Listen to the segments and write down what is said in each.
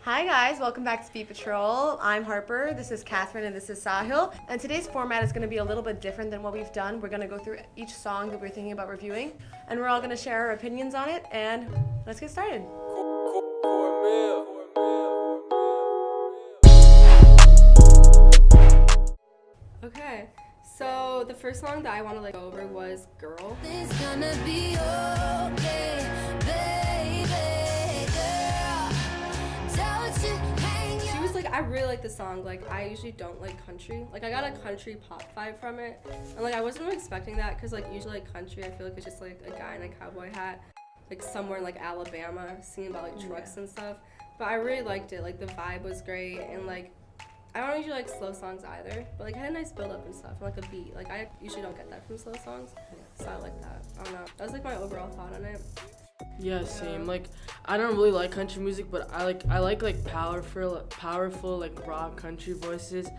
Hi guys, welcome back to Speed Patrol. I'm Harper, this is Catherine, and this is Sahil. And today's format is going to be a little bit different than what we've done. We're going to go through each song that we're thinking about reviewing, and we're all going to share our opinions on it, and let's get started. Okay, so the first song that I want to go over was Girl. It's gonna be okay, baby girl. Tell it to hang She was like, I really like the song. Like, I usually don't like country. Like, I got a country pop vibe from it. And like, I wasn't really expecting that because like usually like country, I feel like it's just like a guy in a cowboy hat, like somewhere in like Alabama singing about like trucks and stuff. But I really liked it. Like, the vibe was great, and like, I don't usually like slow songs either, but like, it had a nice build up and stuff, and like a beat. Like, I usually don't get that from slow songs, so I like that. I don't know. That was like my overall thought on it. Yeah, same. Like, I don't really like country music, but I like powerful like raw country voices,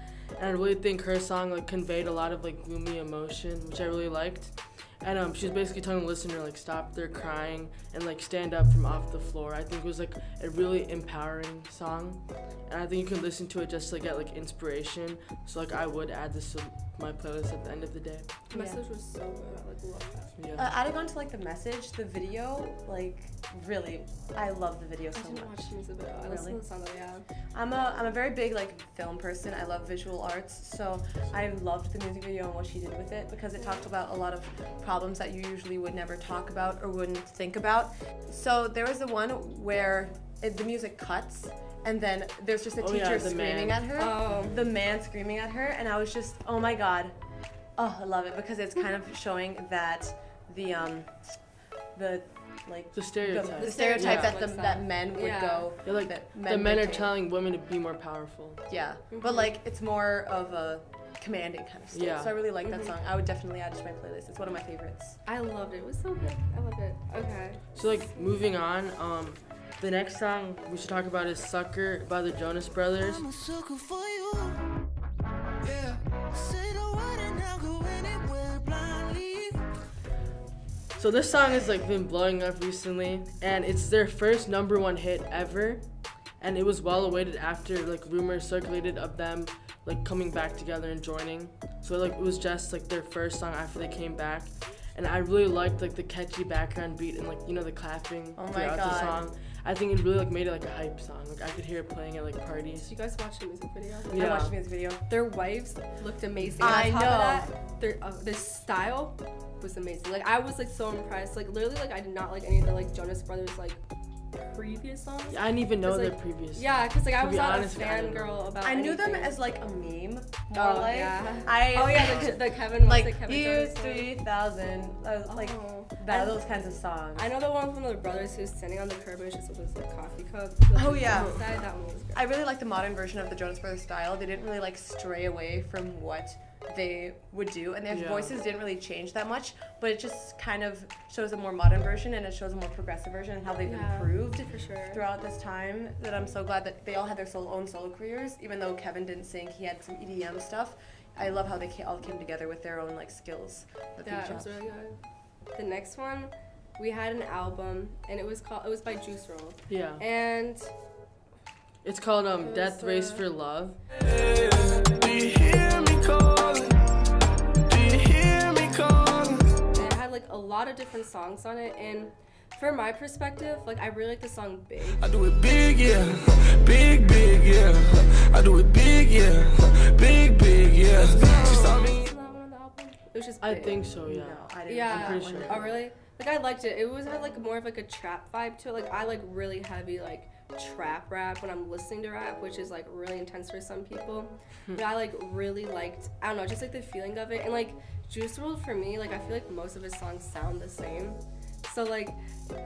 and I really think her song like conveyed a lot of like gloomy emotion, which I really liked. And she was basically telling the listener like stop their crying and like stand up from off the floor. I think it was like a really empowering song, and I think you can listen to it just to like, get like inspiration. So like I would add this to my playlist at the end of the day. The message was so good. I like love that. Yeah. Adding on to like the message, the video, like really, I love the video so I didn't much. watch the music video. I listened to the song though, yeah. I'm a very big like film person. I love visual arts, so I loved the music video and what she did with it because it talked about a lot of problems that you usually would never talk about or wouldn't think about. So there was the one where the music cuts and then there's just a teacher screaming at her. The man screaming at her, and I was just, oh my god. Oh, I love it because it's kind of showing that the stereotype that men would go. Yeah, like that the men are would take. telling women to be more powerful. Yeah, but like it's more of a commanding kind of stuff. Yeah. So I really like that song. I would definitely add it to my playlist. It's one of my favorites. I loved it. It was so good. I loved it. Okay. So like moving on, the next song we should talk about is "Sucker" by the Jonas Brothers. I'm a sucker for you. Yeah. Say the word and I'll go anywhere blindly. So this song has like been blowing up recently, and it's their first #1 hit ever, and it was well awaited after like rumors circulated of them like coming back together and joining. So like it was just like their first song after they came back, and I really liked like the catchy background beat and like the clapping throughout the song. I think it really like made it like a hype song. Like I could hear it playing at like parties. Did you guys watch the music video? Yeah. I watched the music video. Their wives looked amazing. I On top know. of that, their style was amazing. Like, I was like so impressed. Like, literally, like I did not like any of the like Jonas Brothers like previous songs. Yeah, I didn't even know their like, previous. Yeah, because like I To was be not honest, a fangirl about. I knew them anything. as like a meme. Oh like, yeah. The Kevin like the Kevin year Jonas song. 3000. Like I- those kinds of songs. I know the one from the brothers who's standing on the curb and it's just with this like coffee cup. Oh, yeah. That one was good. I really like the modern version of the Jonas Brothers style. They didn't really like stray away from what they would do, and their voices didn't really change that much, but it just kind of shows a more modern version and it shows a more progressive version and how they've improved for sure. throughout this time. That I'm so glad that they all had their own solo careers, even though Kevin didn't sing. He had some EDM stuff. I love how they all came together with their own like skills that they Yeah, each it was have. really good. The next one, we had an album and it was by Juice WRLD. Yeah. And It's called was, Death Race for Love. Do you hear me calling? Do you hear me calling? it had like a lot of different songs on it, and from my perspective, like I really like the song Big. I do it big, yeah. Big, yeah. I do it big, yeah. Big, yeah. She saw me. Isn't that one on the album? It was just Big. I think so, yeah. No, I didn't. Yeah. I'm pretty sure. Oh really? Like I liked it. It had like more of like a trap vibe to it. Like I like really heavy like trap rap when I'm listening to rap, which is like really intense for some people. But I like really liked, I don't know, just like the feeling of it. And like Juice WRLD for me, like I feel like most of his songs sound the same. So like,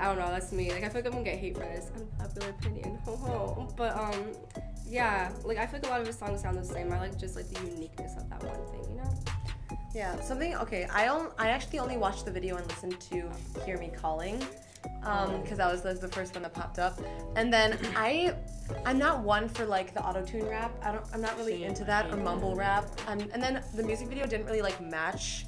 I don't know, that's me. Like I feel like I'm gonna get hate for this. Unpopular opinion. Ho ho. But yeah, like I feel like a lot of his songs sound the same. I like just like the uniqueness of that one thing, you know? Yeah, something. Okay, I actually only watched the video and listened to "Hear Me Calling," because that was the first one that popped up. And then I'm not one for like the auto-tune rap. I'm not really into that, or mumble rap. And then the music video didn't really like match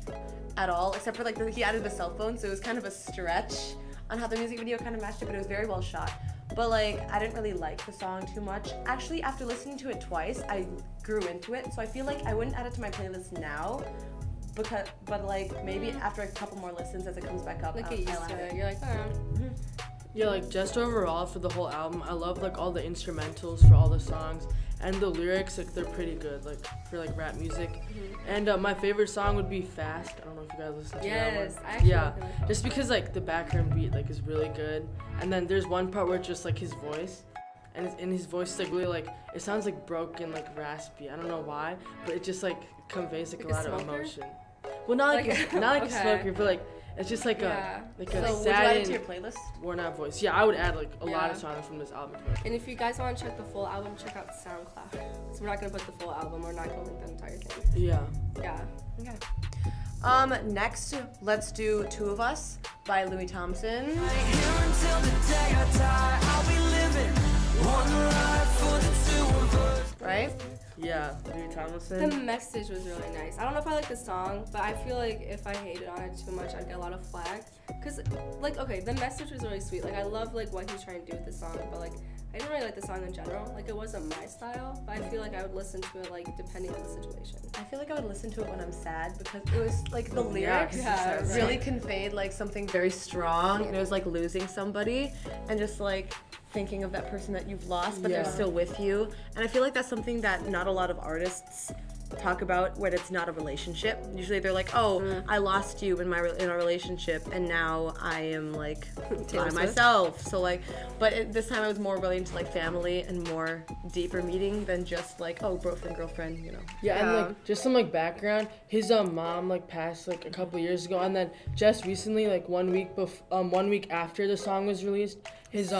at all, except for like he added the cell phone, so it was kind of a stretch on how the music video kind of matched it, but it was very well shot. but like I didn't really like the song too much. Actually, after listening to it twice, I grew into it, so I feel like I wouldn't add it to my playlist now, but like maybe after a couple more listens as it comes back up, Like get used I'll add to it. it. You're like, oh. Yeah, like just overall for the whole album, I love like all the instrumentals for all the songs, and the lyrics, like they're pretty good, like for like rap music. And my favorite song would be Fast. I don't know if you guys listen to that one. Yes, I actually Yeah, like it. just because like the background beat like is really good, and then there's one part where it's just like his voice, and his voice is like really like it sounds like broken, like raspy. I don't know why, but it just like conveys like Like a a lot of smoker? emotion. Well, not like not like Okay. a smoker, but like it's just like Yeah. a like So a would you add sad it to your and playlist? worn out voice. Yeah, I would add like a lot Yeah. of songs from this album. To it. And if you guys want to check the full album, check out SoundCloud. So we're not gonna put the full album. We're not gonna link the entire thing. Yeah. Yeah. Okay. Next, let's do Two of Us by Louis Thompson. Here until the day I die, I'll be living one life for the two of us. Right? Yeah, Louis The Tomlinson. message was really nice. I don't know if I like the song, but I feel like if I hated on it too much, I'd get a lot of flack. Cause like, okay, the message was really sweet. Like I love like what he's trying to do with the song, but like I didn't really like the song in general. Like it wasn't my style, but I feel like I would listen to it like depending on the situation. I feel like I would listen to it when I'm sad because it was like the Yeah, lyrics 'cause Yeah, it's sad. really conveyed like something very strong, and it was like losing somebody and just like thinking of that person that you've lost but Yeah. they're still with you. And I feel like that's something that not a lot of artists talk about when it's not a relationship. Usually they're like, oh, I lost you in in our relationship and now I am like by myself. So like, but this time I was more relating to like family and more deeper meaning than just like, oh, girlfriend, you know. Yeah, and Yeah. like just some like background. His mom like passed like a couple years ago, and then just recently, like 1 week after the song was released, his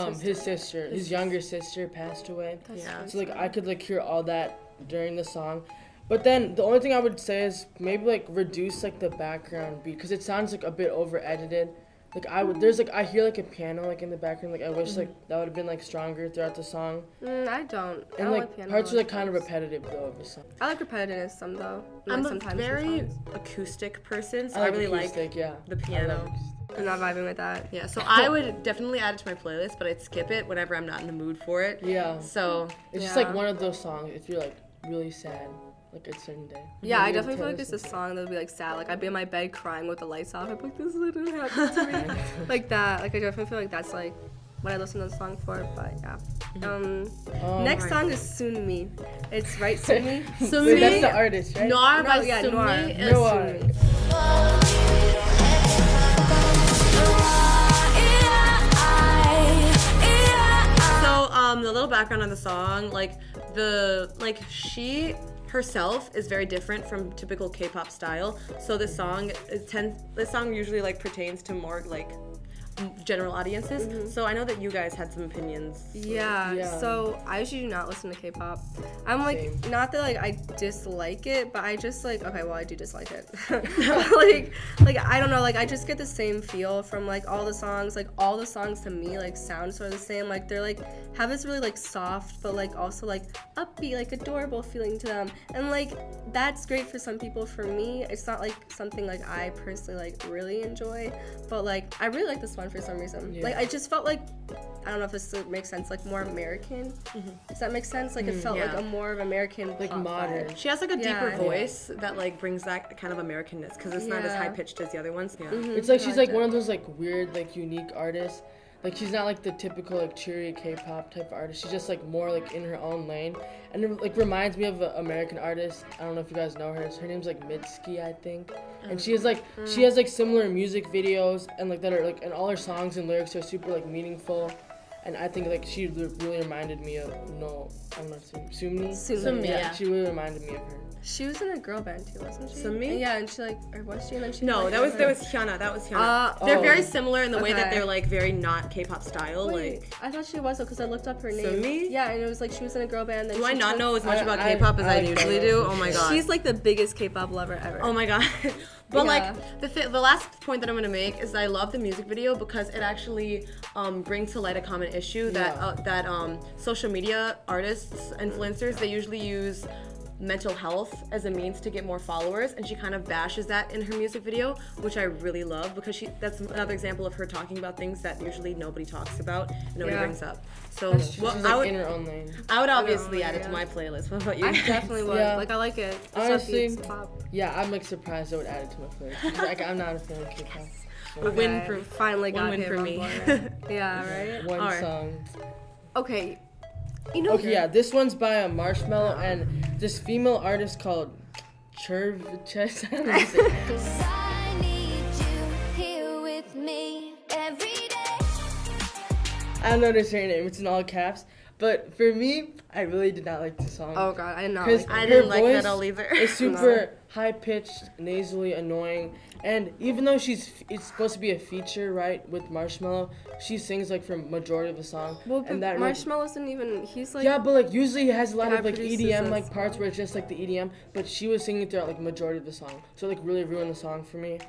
younger sister passed away. Yeah. So like I could like hear all that during the song. But then the only thing I would say is maybe like reduce like the background beat because it sounds like a bit over edited. Like I hear like a piano like in the background. Like I wish like that would have been like stronger throughout the song. I don't. I And don't like piano parts are like songs. kind of repetitive though of the song. I like repetitiveness some though. And, I'm like, a sometimes very songs. acoustic person, so I really acoustic, like yeah. the I love piano. acoustic. I'm not vibing with that. Yeah, so I would definitely add it to my playlist, but I'd skip it whenever I'm not in the mood for it. Yeah. So It's just Yeah. like one of those songs if you're like really sad, like a certain day. Yeah, I Maybe definitely feel Taylor like it's a Swift. song that would be like sad. Like I'd be in my bed crying with the lights off. I'd be like, this didn't happen to me. Like that. Like I definitely feel like that's like what I listen to the song for. But yeah. Next right. song is Soon Me. It's right Soon Me. Wait, that's the artist, right? Noir by No, yeah, Sumi Noir. is Noir. Soon Me. So the little background on the song, she herself is very different from typical K-pop style. So this song usually like pertains to more like general audiences. So I know that you guys had some opinions. Yeah, Yeah. so I usually do not listen to K-pop. I'm like, Same. not that like I dislike it, but I just like, okay, well I do dislike it. like I don't know, like I just get the same feel from like all the songs. Like all the songs to me like sound sort of the same. Like they're like have this really like soft but like also like upbeat, like adorable feeling to them. And like that's great for some people. For me, it's not like something like I personally like really enjoy, but like I really like this one for some reason. Yeah. Like I just felt like, I don't know if this makes sense, like more American. Does that make sense? Like it felt like Yeah. a more of American Like pop modern. vibe. She has like a deeper Yeah. voice that like brings that kind of Americanness because it's not as Yeah. high pitched as the other ones. Yeah. It's like I she's liked like one it. of those like weird, like unique artists. Like she's not like the typical like cheery K-pop type of artist. She's just like more like in her own lane, and it like reminds me of an American artist. I don't know if you guys know her. Her name's like Mitski, I think. And she has like similar music videos and like that are like, and all her songs and lyrics are super like meaningful. And I think like she really reminded me of Sumi. Sumi, yeah. She really reminded me of her. She was in a girl band too, wasn't she? Sumi? Yeah, and she like, or was she? And then she No, like, that was her- Hyuna. That was Hyuna. They're oh. very similar in the way that Okay. they're like very not K-pop style. Wait, Like, I thought she was though, because I looked up her name. Sumi? Yeah, and it was like she was in a girl band. Then do she I not took- know as much about I- K-pop as I I usually don't do? know. Oh my god. She's like the biggest K-pop lover ever. Oh my god. But Yeah. like the last point that I'm gonna make is I love the music video because it actually brings to light a common issue that Yeah. that social media artists, influencers, they usually use mental health as a means to get more followers, and she kind of bashes that in her music video, which I really love because that's another example of her talking about things that usually nobody talks about and nobody brings up. So She's like in her own lane. I would obviously add it to my playlist. What about you? I definitely would. Yeah. Like, I like it. Honestly, pop. yeah, I'm like surprised I would add it to my playlist. 'Cause, like, I'm not a fan of K-pop. A win for finally got win him for on me. board. Yeah, right? One Alright. song. Okay. You know, Okay, yeah, this one's by Marshmello and this female artist called Church. I don't know how to say it. 'Cause I need you here with me every day. I don't know the her name. It's in all caps. But for me, I really did not like the song. Oh god, I did not Because like I that. didn't her like voice that all either. It's super high-pitched, nasally, annoying. And even though it's supposed to be a feature, right, with Marshmello, she sings like for majority of the song. Well, but and that Marshmello isn't even, he's like... yeah, but like usually he has a lot guy of like produces EDM that like parts song. where it's just like the EDM, but she was singing throughout like majority of the song. So it, like really ruined the song for me.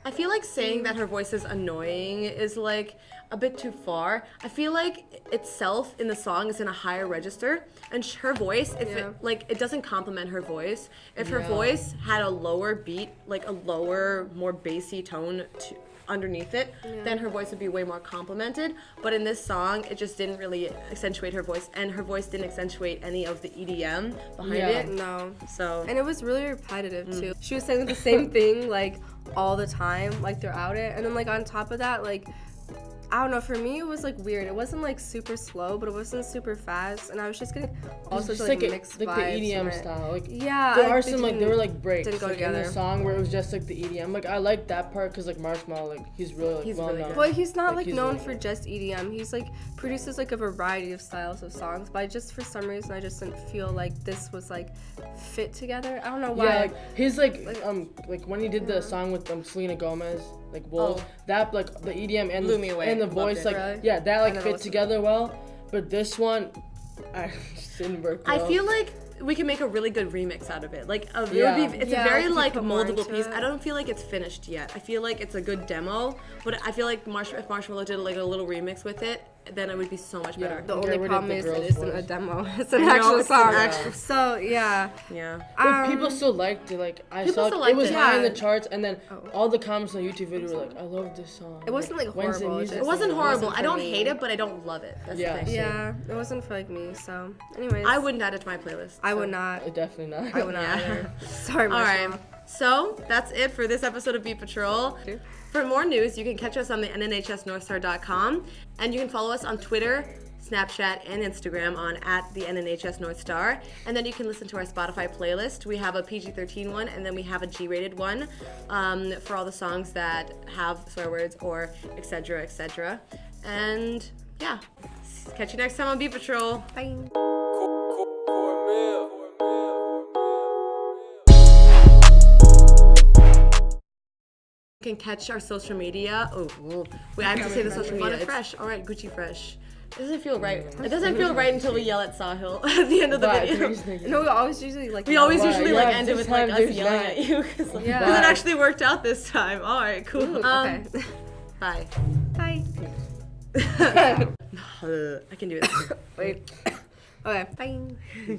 I feel like saying that her voice is annoying is like a bit too far. I feel like itself in the song is in a higher register, and her voice, if Yeah. it doesn't complement her voice. If her Yeah. voice had a lower beat, like a lower, more bassy tone underneath it, then her voice would be way more complimented. But in this song, it just didn't really accentuate her voice, and her voice didn't accentuate any of the EDM behind Yeah. it. No. So And it was really repetitive too. She was saying the same thing like all the time, like throughout it. And then like on top of that, like I don't know, for me it was like weird. It wasn't like super slow, but it wasn't super fast. And I was just getting all It's sorts just of like like mixed like vibes the EDM from it. style. Like Yeah, there are they some like there were like breaks didn't go like, in the together. song where it was just like the EDM. Like I like that part because like Marshmello, like he's really He's well really known. good. Well, he's not like he's known really for just EDM. He's like produces like a variety of styles of songs, but I just for some reason I just didn't feel like this was like fit together. I don't know why. Yeah, like his like when he did the song with Selena Gomez, like Wolf, that like the EDM and Blew me away. and the Loved voice it. like Really? yeah, that like never fit listened. together well. But this one, I just didn't work I well. feel like we can make a really good remix out of it. Like Yeah. it's Yeah, a very if you like put more moldable into piece. it. I don't feel like it's finished yet. I feel like it's a good demo, but I feel like if Marshmello did like a little remix with it, then it would be so much better. The Get only rid of problem the is it girl's isn't a voice. demo. It's an I know, actual it's an song. actual- So yeah. Yeah. But people still liked it. Like I People saw, still it liked was it. high in the Yeah. charts, and then all the comments on the YouTube video were like, "I love this song." It wasn't, like, Wednesday horrible, music it It wasn't It horrible. wasn't I for don't me. hate it, but I don't love it. That's Yeah. the thing. Yeah, it wasn't for like me. So, anyways, I wouldn't add it to my playlist. I so. would not. Definitely not. I would not Yeah. either. Sorry, All right. Marshmello. So that's it for this episode of Beat Patrol. For more news, you can catch us on the nnhsnorthstar.com, and you can follow us on Twitter, Snapchat, and Instagram on @the NNHS North Star. And then you can listen to our Spotify playlist. We have a PG-13 one, and then we have a G-rated one for all the songs that have swear words or etc. etc. And yeah, catch you next time on Beat Patrol. Bye. You can catch our social media. Wait, I have to say the social media. Fresh. All right, Gucci Fresh. It doesn't feel right. It doesn't feel right until we yell at Sahil at the end of the But video. No, we always usually like. We always Why? usually Yeah, like end it this with like time us there's yelling not. at you because Yeah. it actually worked out this time. All right, cool. Okay. Bye. Bye. I can do it. Wait. Okay. Bye.